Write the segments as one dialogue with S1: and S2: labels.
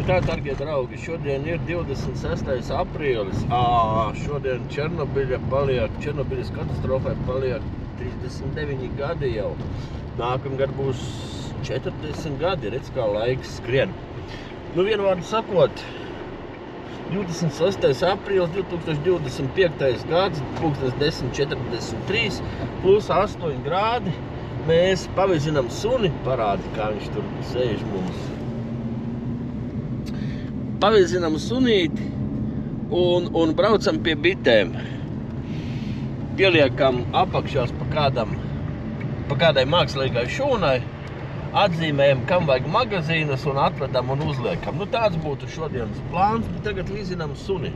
S1: Tā, dargie draugi, šodien ir 26. aprīlis. Šodien Černobiļas katastrofai paliek 39 gadi jau. Nākamgad būs 40 gadi, redz, kā laiks skrien. Vienu vārdu sakot, 26. aprīlis 2025. gads, 10:43, plus 8 grādi. Mēs pavizinām suni, parādi, kā viņš tur sēž mums. Pavizinām sunīti un braucam pie bitēm. Pieliekam apakšās pa kādai mākslīgai šūnai, atzīmējam, kam vajag magazīnas un atvedam un uzliekam. Tāds būtu šodienas plāns, bet tagad līzinām suni.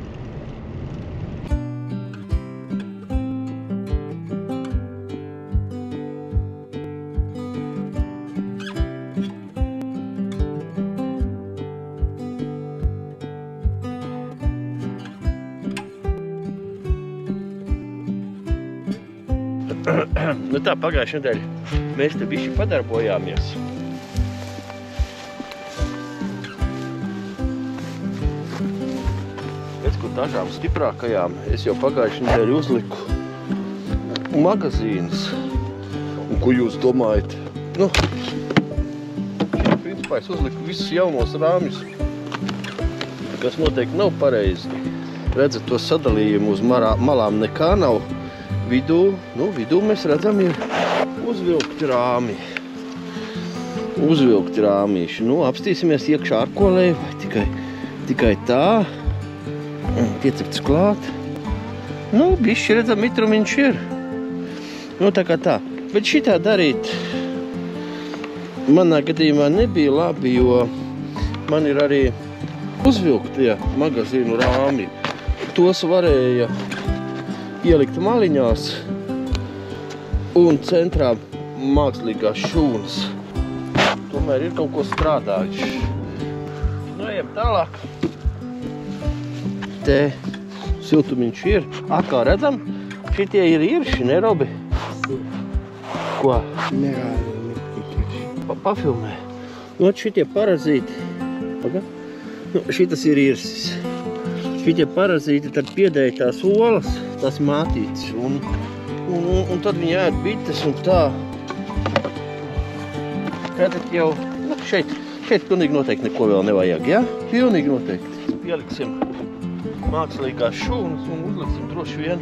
S1: Tā pagājušajā nedēļā mēs te bišķi padarbojāmies. Pēc kur dažām stiprākajām es jau pagājušajā nedēļā uzliku magazīnas. Un ko jūs domājat? Principā es uzliku visus jaunos rāmjus, kas noteikti nav pareizi. Redzat, to sadalījumu uz malām nekā nav. Vidū mēs redzam, ir uzvilkti rāmi. Uzvilkti rāmīši. Apstīsimies iekšā ārkolē, vai tikai tā. Piecepts klāt. Bišķi redzam, mitrumiņš ir. Tā kā tā. Bet šitā darīt manā gadījumā nebija labi, jo man ir arī uzvilktie magazīnu rāmi. Tos varēja ielikt maliņās un centrā mākslīgās šūnas. Tomēr ir kaut ko strādājuši. Ejam tālāk. Te siltumiņš ir. Kā redzam, šitie ir irši, ne, Robi? Ko? Pafilmē. Šitie parazīti. Šitas ir irsis. Šitie parazīti tad piedēja tās olas, tās mātītes, un tad viņi ēd bites un tā. Tātad jau, šeit pilnīgi noteikti neko vēl nevajag, ja? Pilnīgi noteikti. Pieliksim mākslīgās šūnas un uzliksim droši vien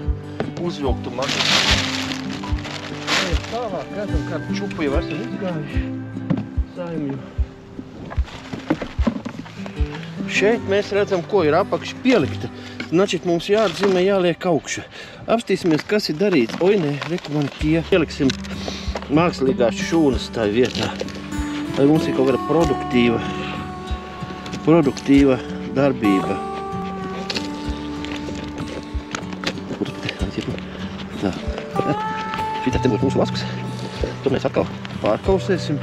S1: uzvilktu magazīnu. Tālāk, redzam, kādu čupu jau esam izgājuši saimju. Šeit mēs redzam, ko ir apakši pielikta. Значит, mums jāatzīmē, jāliek augšā. Apstīsimies, kas ir darīts. Nē, reku man tie. Pieliksim mākslīgās šūnas tā vietā. Lai mums ir kaut kāda produktīva darbība. Tā. Šitā te būtu mūsu vasks. To mēs atkal pārkausēsim.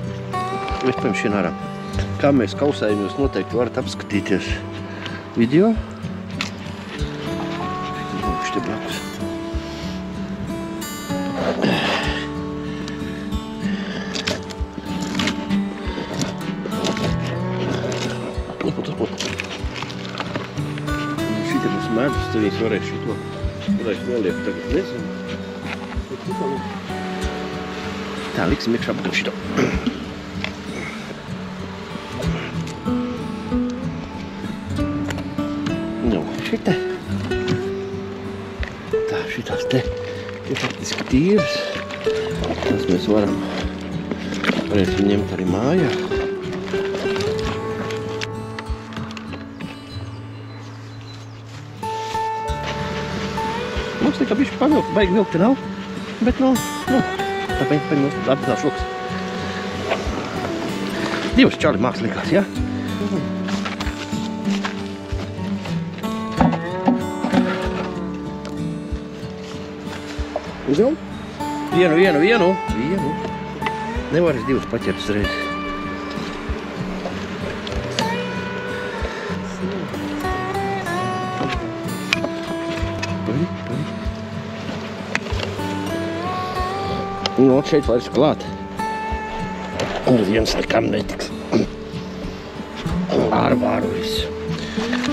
S1: Vispējams šien ārā. Kā mēs kausējam, jūs noteikti varat apskatīties video. Te blakus. Šitie būs medus, te viņas varēs šito. Varēs noliekt tagad, nezinu. Tā, liksim iekšā būtu šito. Šitā. Šitās te ir faktiski tīras. Tas mēs varēsim ņemt arī mājā. Mums tikai bišķi pavilkt, baigi vilkti nav. Bet, tā paņem apzinās šoks. Divas čali mākslīgās, ja? Uzjau? Vienu. Nevaras divas paķert uzreiz. Šeit vairs klāt. Un viens nekam netiks. Vāru visu.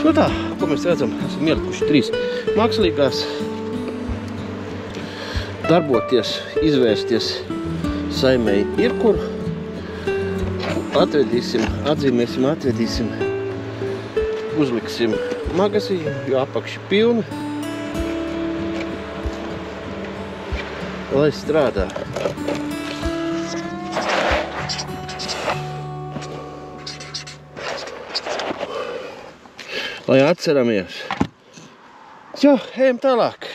S1: Nu tā, ko mēs redzam, esam ielikuši 3 mākslīgās. Darboties, izvērsties saimei ir kur. Atvedīsim, atzīmēsim, atvedīsim, uzliksim magazīnu, jo apakši pilni. Lai strādā. Lai atceramies. Jo, ejam tālāk.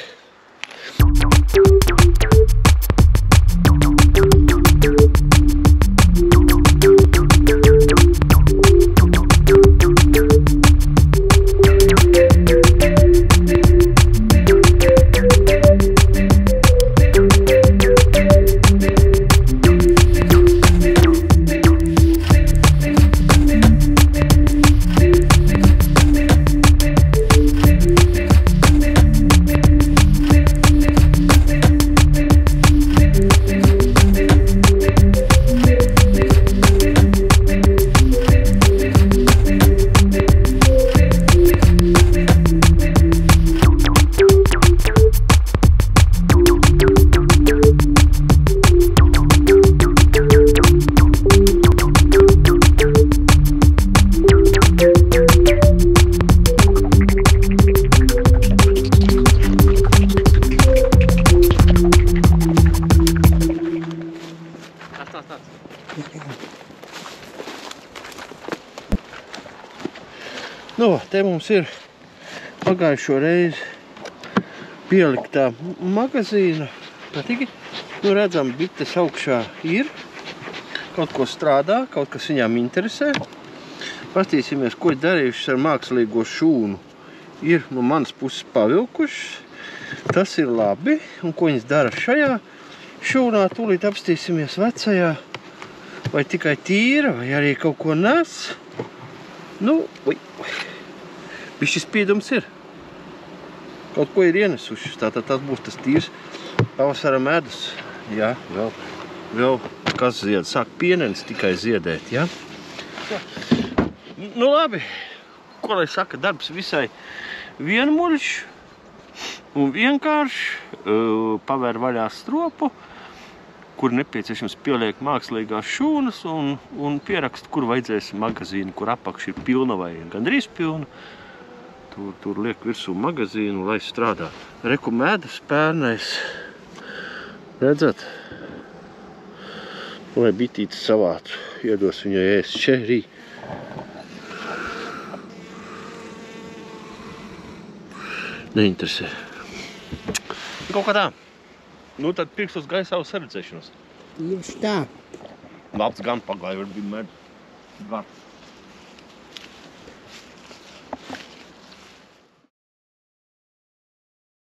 S1: Nu, te mums ir pagājušo reizi pieliktā magazīna. Patīgi, nu redzam, bites augšā ir, kaut ko strādā, kaut kas viņām interesē. Pastīsimies, ko ir darījušas ar mākslīgo šūnu. Ir no manas puses pavilkušas, tas ir labi, un ko viņas dara šajā šūnā, tūlīt apstīsimies vecajā, vai tikai tīra, vai arī kaut ko nes. Nu, bišķi spīdums ir. Kaut ko ir ienesuši, tātad tas būs tas tīrs pavasara medus. Jā, vēl kas zied, sāk pienenis tikai ziedēt, jā? Nu labi, ko lai saka, darbs visai vienmuļš un vienkārši. Pavēr vaļā stropu, kur nepieciešams pieliek mākslīgās šūnas un pierakst, kur vajadzēs magazīnu, kur apakš ir pilna vai gandrīz pilna. Tur liek virsū magazīnu, lai strādā. Reku medus pērnais. Redzat? Lai bitītes savātu. Iedos viņai ēst čerī. Neinteresē. Kaut kā tā. Nu tad pirkstos gaisā uz saredzēšanos.
S2: Tieši tā.
S1: Labs gan pagāja, var bija medus. Gars.